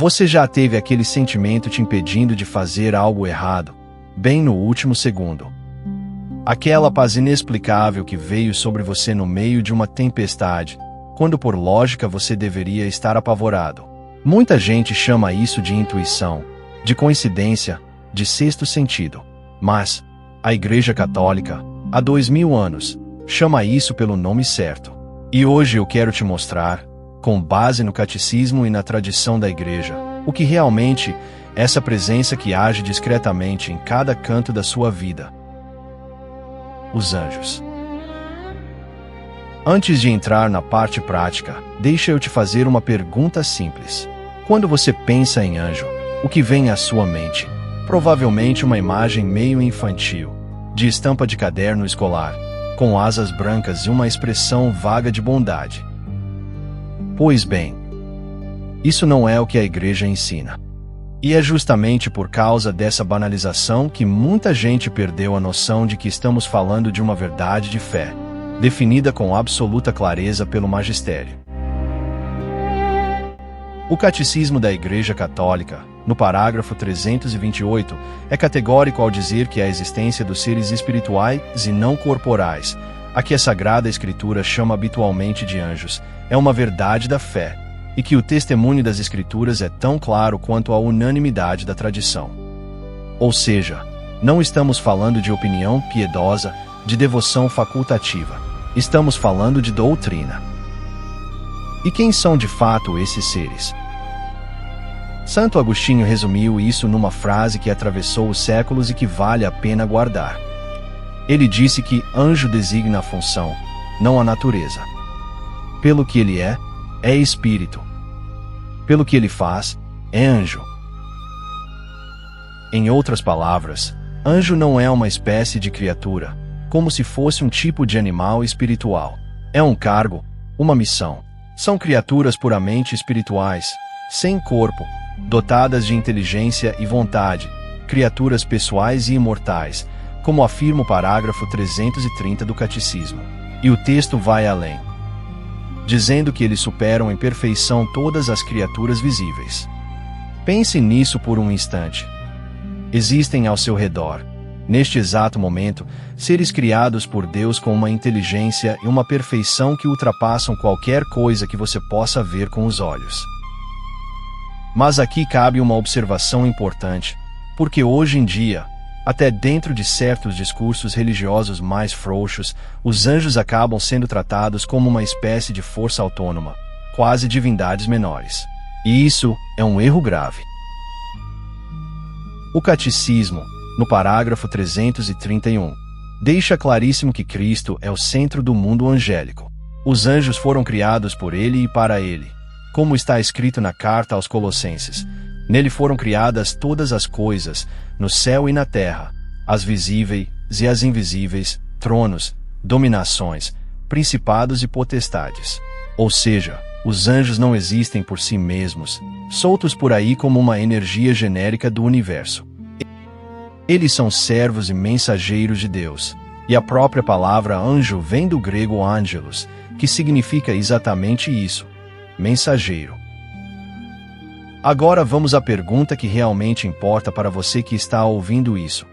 Você já teve aquele sentimento te impedindo de fazer algo errado, bem no último segundo? Aquela paz inexplicável que veio sobre você no meio de uma tempestade, quando por lógica você deveria estar apavorado. Muita gente chama isso de intuição, de coincidência, de sexto sentido. Mas a Igreja Católica, há 2000 anos, chama isso pelo nome certo. E hoje eu quero te mostrar, com base no catecismo e na tradição da Igreja, o que realmente é essa presença que age discretamente em cada canto da sua vida. Os anjos. Antes de entrar na parte prática, deixa eu te fazer uma pergunta simples. Quando você pensa em anjo, o que vem à sua mente? Provavelmente uma imagem meio infantil, de estampa de caderno escolar, com asas brancas e uma expressão vaga de bondade. Pois bem, isso não é o que a Igreja ensina. E é justamente por causa dessa banalização que muita gente perdeu a noção de que estamos falando de uma verdade de fé, definida com absoluta clareza pelo magistério. O Catecismo da Igreja Católica, no parágrafo 328, é categórico ao dizer que a existência dos seres espirituais e não corporais, a que a Sagrada Escritura chama habitualmente de anjos, é uma verdade da fé, e que o testemunho das Escrituras é tão claro quanto a unanimidade da tradição. Ou seja, não estamos falando de opinião piedosa, de devoção facultativa. Estamos falando de doutrina. E quem são de fato esses seres? Santo Agostinho resumiu isso numa frase que atravessou os séculos e que vale a pena guardar. Ele disse que anjo designa a função, não a natureza. Pelo que ele é espírito. Pelo que ele faz, é anjo. Em outras palavras, anjo não é uma espécie de criatura, como se fosse um tipo de animal espiritual. É um cargo, uma missão. São criaturas puramente espirituais, sem corpo, dotadas de inteligência e vontade, criaturas pessoais e imortais, como afirma o parágrafo 330 do Catecismo. E o texto vai além, dizendo que eles superam em perfeição todas as criaturas visíveis. Pense nisso por um instante. Existem ao seu redor, neste exato momento, seres criados por Deus com uma inteligência e uma perfeição que ultrapassam qualquer coisa que você possa ver com os olhos. Mas aqui cabe uma observação importante, porque hoje em dia, até dentro de certos discursos religiosos mais frouxos, os anjos acabam sendo tratados como uma espécie de força autônoma, quase divindades menores. E isso é um erro grave. O Catecismo, no parágrafo 331, deixa claríssimo que Cristo é o centro do mundo angélico. Os anjos foram criados por ele e para ele. Como está escrito na carta aos Colossenses, nele foram criadas todas as coisas, no céu e na terra, as visíveis e as invisíveis, tronos, dominações, principados e potestades. Ou seja, os anjos não existem por si mesmos, soltos por aí como uma energia genérica do universo. Eles são servos e mensageiros de Deus, e a própria palavra anjo vem do grego angelos, que significa exatamente isso, mensageiro. Agora vamos à pergunta que realmente importa para você que está ouvindo isso.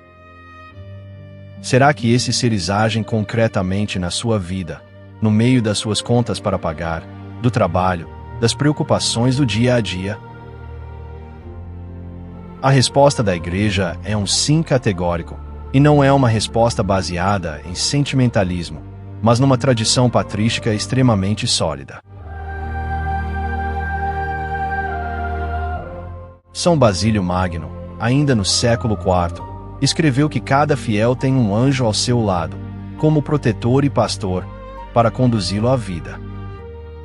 Será que esses seres agem concretamente na sua vida, no meio das suas contas para pagar, do trabalho, das preocupações do dia a dia? A resposta da Igreja é um sim categórico, e não é uma resposta baseada em sentimentalismo, mas numa tradição patrística extremamente sólida. São Basílio Magno, ainda no século IV, escreveu que cada fiel tem um anjo ao seu lado, como protetor e pastor, para conduzi-lo à vida.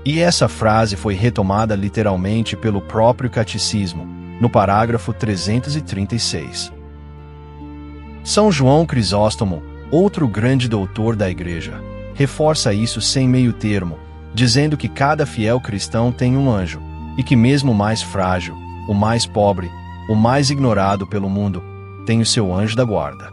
E essa frase foi retomada literalmente pelo próprio Catecismo, no parágrafo 336. São João Crisóstomo, outro grande doutor da Igreja, reforça isso sem meio termo, dizendo que cada fiel cristão tem um anjo, e que mesmo o mais frágil, o mais pobre, o mais ignorado pelo mundo, tem o seu anjo da guarda.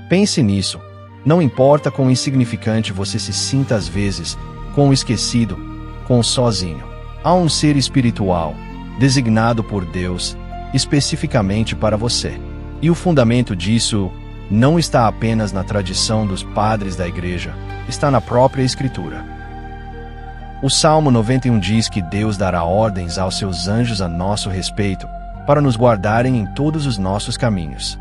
Pense nisso. Não importa quão insignificante você se sinta às vezes, quão esquecido, quão sozinho. Há um ser espiritual, designado por Deus, especificamente para você. E o fundamento disso não está apenas na tradição dos padres da igreja, está na própria Escritura. O Salmo 91 diz que Deus dará ordens aos seus anjos a nosso respeito, para nos guardarem em todos os nossos caminhos.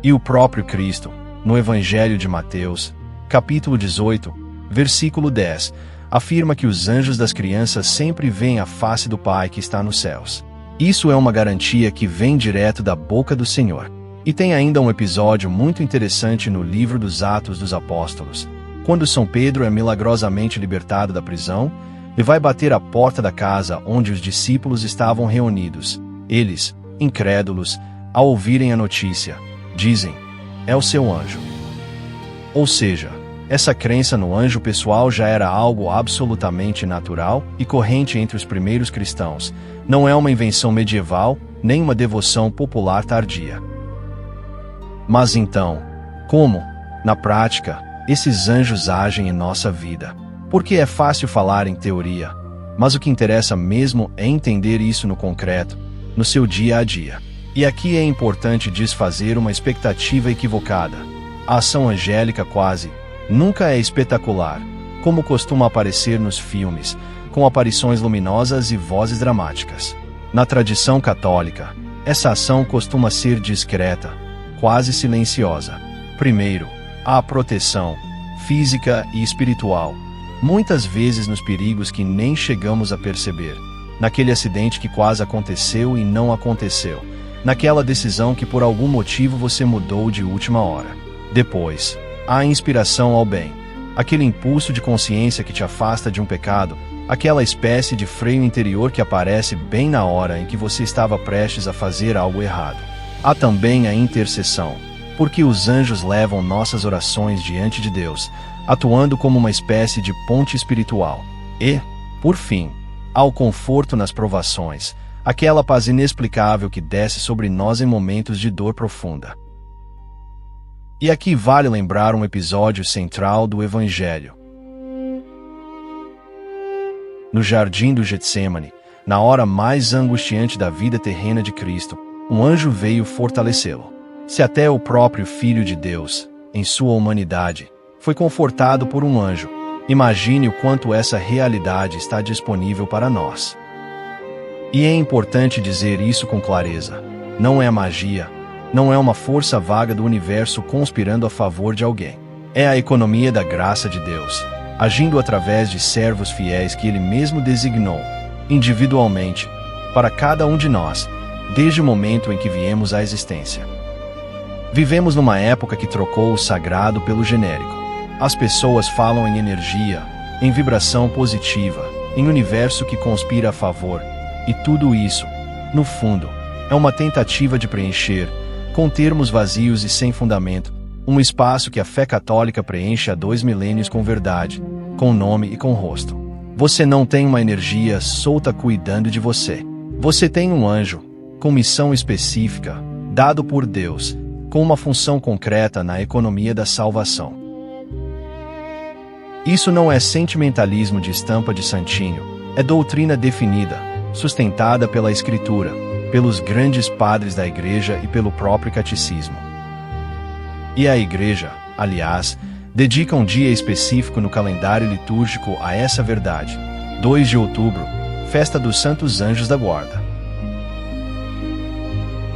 E o próprio Cristo, no Evangelho de Mateus, capítulo 18, versículo 10, afirma que os anjos das crianças sempre veem a face do Pai que está nos céus. Isso é uma garantia que vem direto da boca do Senhor. E tem ainda um episódio muito interessante no livro dos Atos dos Apóstolos, quando São Pedro é milagrosamente libertado da prisão e vai bater à porta da casa onde os discípulos estavam reunidos. Eles, incrédulos, ao ouvirem a notícia, dizem: "É o seu anjo." Ou seja, essa crença no anjo pessoal já era algo absolutamente natural e corrente entre os primeiros cristãos. Não é uma invenção medieval, nem uma devoção popular tardia. Mas então, como, na prática, esses anjos agem em nossa vida? Porque é fácil falar em teoria, mas o que interessa mesmo é entender isso no concreto, no seu dia a dia. E aqui é importante desfazer uma expectativa equivocada. A ação angélica quase nunca é espetacular, como costuma aparecer nos filmes, com aparições luminosas e vozes dramáticas. Na tradição católica, essa ação costuma ser discreta, quase silenciosa. Primeiro, há a proteção física e espiritual, muitas vezes nos perigos que nem chegamos a perceber, naquele acidente que quase aconteceu e não aconteceu, naquela decisão que por algum motivo você mudou de última hora. Depois, há a inspiração ao bem, aquele impulso de consciência que te afasta de um pecado, aquela espécie de freio interior que aparece bem na hora em que você estava prestes a fazer algo errado. Há também a intercessão, porque os anjos levam nossas orações diante de Deus, atuando como uma espécie de ponte espiritual. E, por fim, há o conforto nas provações, aquela paz inexplicável que desce sobre nós em momentos de dor profunda. E aqui vale lembrar um episódio central do Evangelho. No jardim do Getsêmani, na hora mais angustiante da vida terrena de Cristo, um anjo veio fortalecê-lo. Se até o próprio Filho de Deus, em sua humanidade, foi confortado por um anjo, imagine o quanto essa realidade está disponível para nós. E é importante dizer isso com clareza. Não é magia, não é uma força vaga do universo conspirando a favor de alguém. É a economia da graça de Deus, agindo através de servos fiéis que Ele mesmo designou, individualmente, para cada um de nós, desde o momento em que viemos à existência. Vivemos numa época que trocou o sagrado pelo genérico. As pessoas falam em energia, em vibração positiva, em universo que conspira a favor, e tudo isso, no fundo, é uma tentativa de preencher, com termos vazios e sem fundamento, um espaço que a fé católica preenche há 2 milênios com verdade, com nome e com rosto. Você não tem uma energia solta cuidando de você. Você tem um anjo, com missão específica, dado por Deus, com uma função concreta na economia da salvação. Isso não é sentimentalismo de estampa de santinho, é doutrina definida, sustentada pela Escritura, pelos grandes padres da Igreja e pelo próprio catecismo. E a Igreja, aliás, dedica um dia específico no calendário litúrgico a essa verdade. 2 de outubro, festa dos Santos Anjos da Guarda.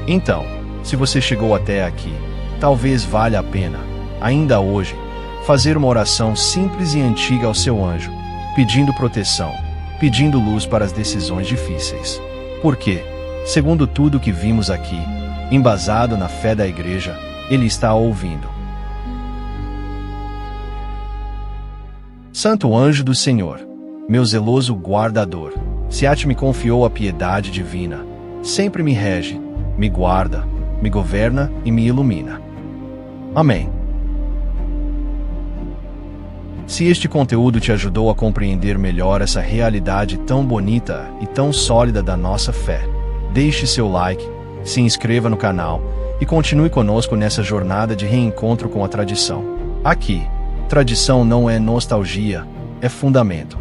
Então, se você chegou até aqui, talvez valha a pena, ainda hoje, fazer uma oração simples e antiga ao seu anjo, pedindo proteção, pedindo luz para as decisões difíceis. Porque, segundo tudo que vimos aqui, embasado na fé da Igreja, Ele está ouvindo. Santo anjo do Senhor, meu zeloso guardador, se a ti me confiou a piedade divina, sempre me rege, me guarda, me governa e me ilumina. Amém. Se este conteúdo te ajudou a compreender melhor essa realidade tão bonita e tão sólida da nossa fé, deixe seu like, se inscreva no canal e continue conosco nessa jornada de reencontro com a tradição. Aqui, tradição não é nostalgia, é fundamento.